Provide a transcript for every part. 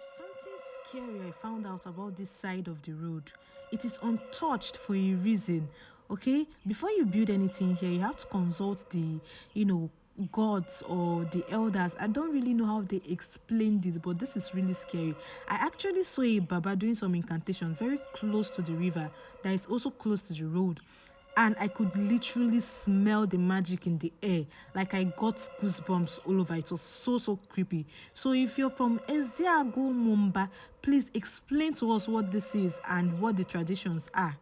There's something scary I found out about this side of the road. It is untouched for a reason. Okay? Before you build anything here, you have to consult the, gods or the elders. I don't really know how they explained it, but this is really scary. I actually saw a Baba doing some incantation very close to the river that is also close to the road, and I could literally smell the magic in the air. Like I got goosebumps all over. It was so creepy. So if you're from Ezeagu, Umumba, please explain to us what this is and what the traditions are.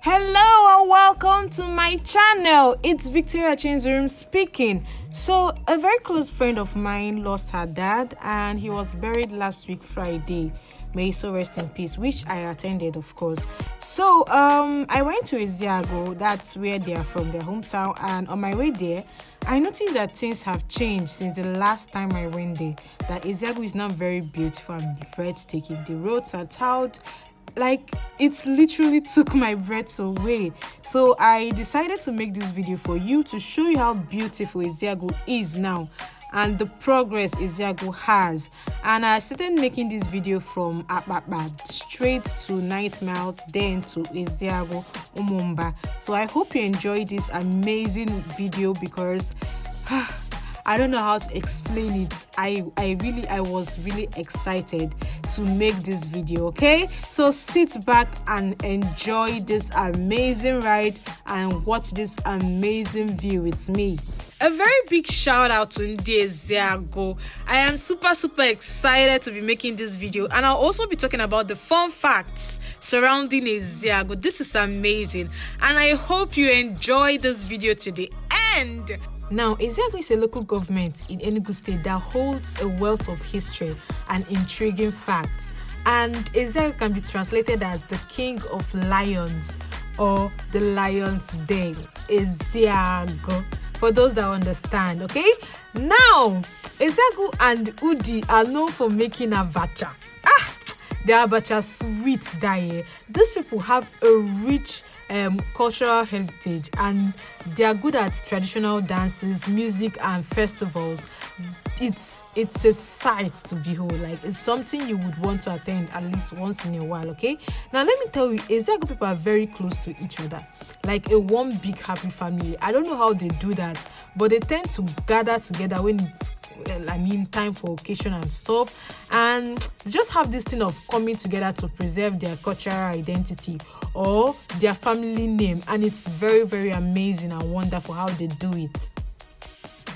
Hello and welcome to my channel. It's Victoria Chinzerum speaking. So a very close friend of mine lost her dad and he was buried last week Friday. May he so rest in peace, which I attended, of course. So I went to Isiago, that's where they are from, their hometown, and on my way there I noticed that things have changed since the last time I went there. That Isiago is now very beautiful and breathtaking. The roads are tiled, like it literally took my breath away. So I decided to make this video for you to show you how beautiful Ezeagu is now and the progress Ezeagu has. And I started making this video from Ababa straight to Night Mile, then to Ezeagu Umumba. So I hope you enjoyed this amazing video because I don't know how to explain it. I was really excited to make this video, okay? So sit back and enjoy this amazing ride and watch this amazing view with me. A very big shout out to Ezeagu. I am super excited to be making this video, and I'll also be talking about the fun facts surrounding Ezeagu. This is amazing and I hope you enjoy this video to the end. Now, Isiago is a local government in Enugu state that holds a wealth of history and intriguing facts. And Isiago can be translated as the king of lions or the lion's den. Isiago, for those that understand, okay? Now, Isiago and Udi are known for making abacha. The abacha sweet diet. These people have a rich cultural heritage and they are good at traditional dances, music and festivals. It's a sight to behold. Like, it's something you would want to attend at least once in a while. Okay, now let me tell you, Ezeagu people are very close to each other, like a one big happy family. I don't know how they do that, but they tend to gather together when it's time for occasion and stuff, and they just have this thing of coming together to preserve their cultural identity or their family name, and it's very amazing and wonderful how they do it.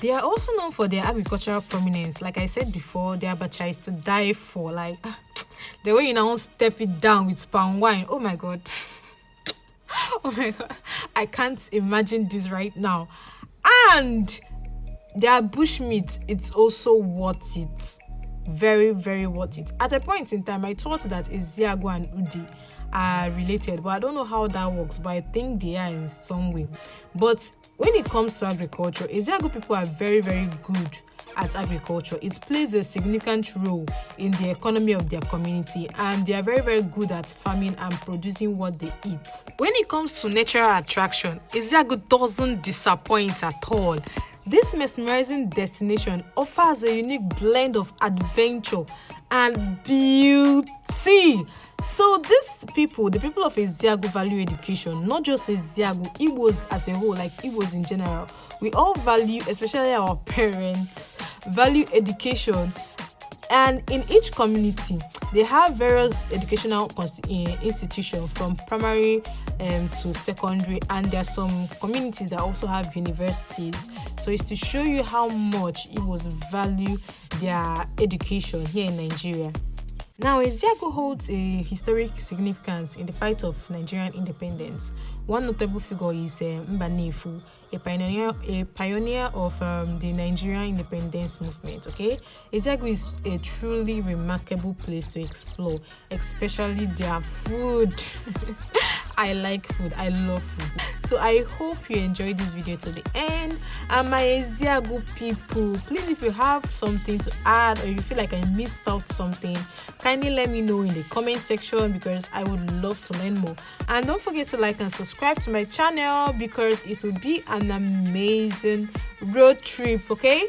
They are also known for their agricultural prominence. Like I said before, their abacha is to die for. Like the way you now step it down with palm wine, oh my god. Oh my god, I can't imagine this right now. And their bushmeat, it's also worth it. Very worth it. At a point in time, I thought that Ezeagu and Udi are related, but I don't know how that works, but I think they are in some way. But when it comes to agriculture, Ezeagu people are very good at agriculture. It plays a significant role in the economy of their community, and they are very good at farming and producing what they eat. When it comes to natural attraction, Ezeagu doesn't disappoint at all. This mesmerizing destination offers a unique blend of adventure and beauty. So these people, the people of Ezeagu, value education, not just Ezeagu, Igbos as a whole, like Igbos in general. We all value, especially our parents, value education. And in each community, they have various educational institutions from primary to secondary, and there are some communities that also have universities. So it's to show you how much Igbos value their education here in Nigeria. Now, Ezeagu holds a historic significance in the fight of Nigerian independence. One notable figure is Mbanefu, a pioneer of the Nigerian independence movement. Okay, Ezeagu is a truly remarkable place to explore, especially their food. I like food. I love food. So I hope you enjoyed this video to the end. And my Ezeagu people, please, if you have something to add or you feel like I missed out something, kindly let me know in the comment section, because I would love to learn more. And don't forget to like and subscribe to my channel, because it will be an amazing road trip, okay?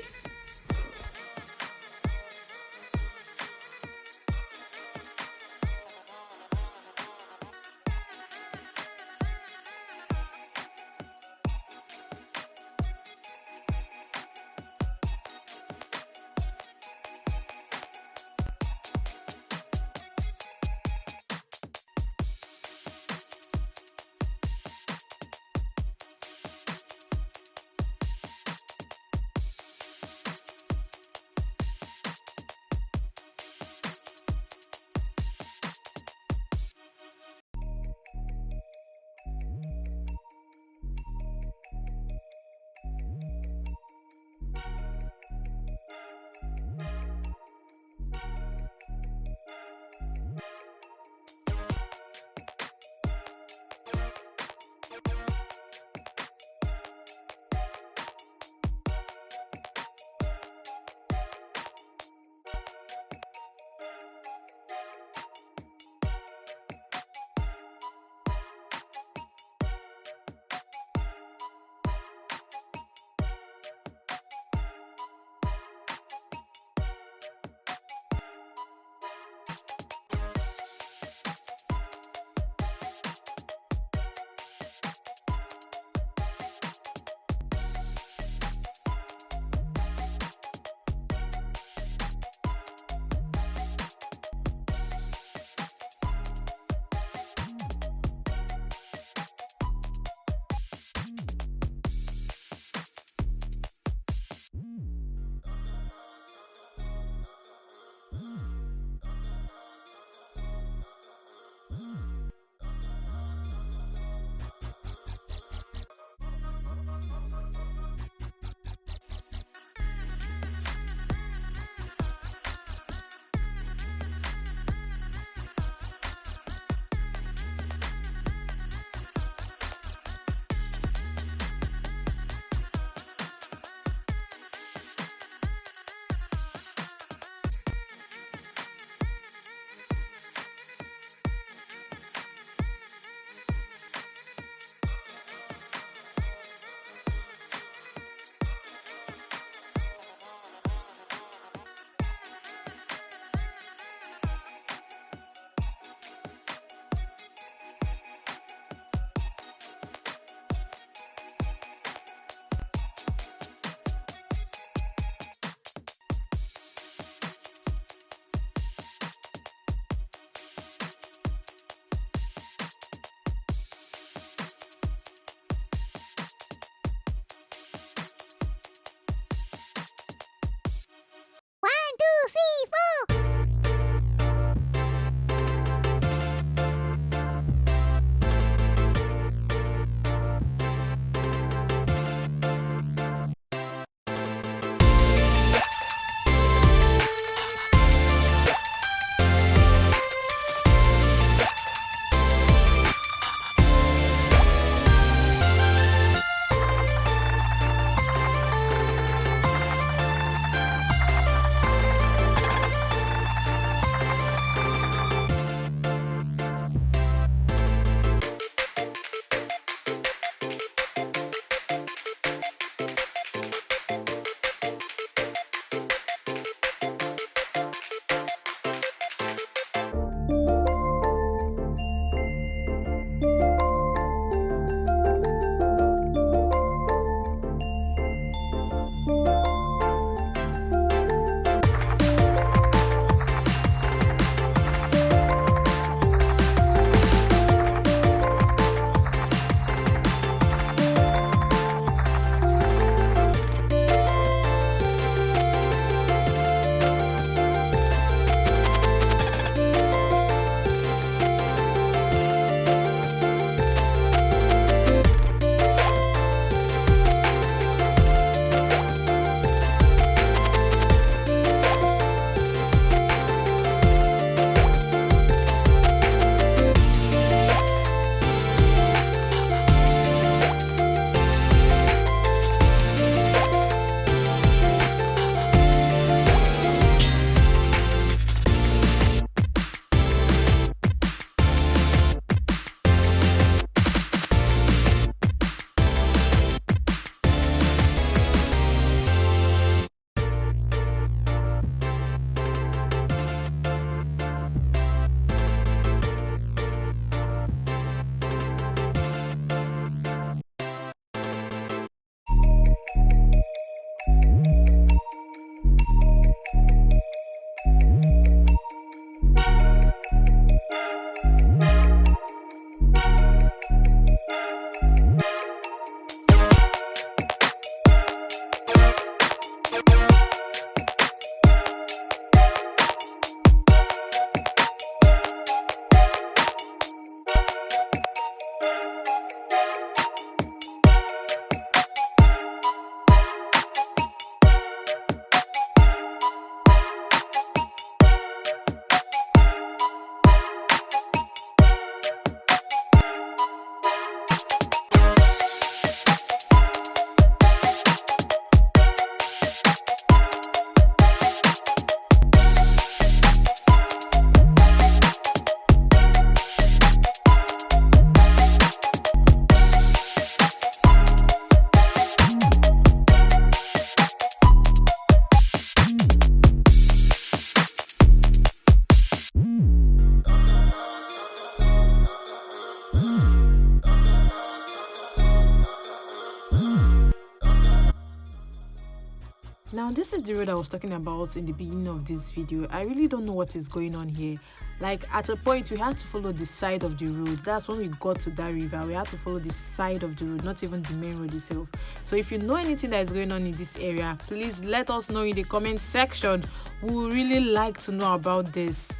Now, this is the road I was talking about in the beginning of this video. I really don't know what is going on here. Like, at a point, we had to follow the side of the road. That's when we got to that river. We had to follow the side of the road, not even the main road itself. So if you know anything that is going on in this area, please let us know in the comment section. We would really like to know about this.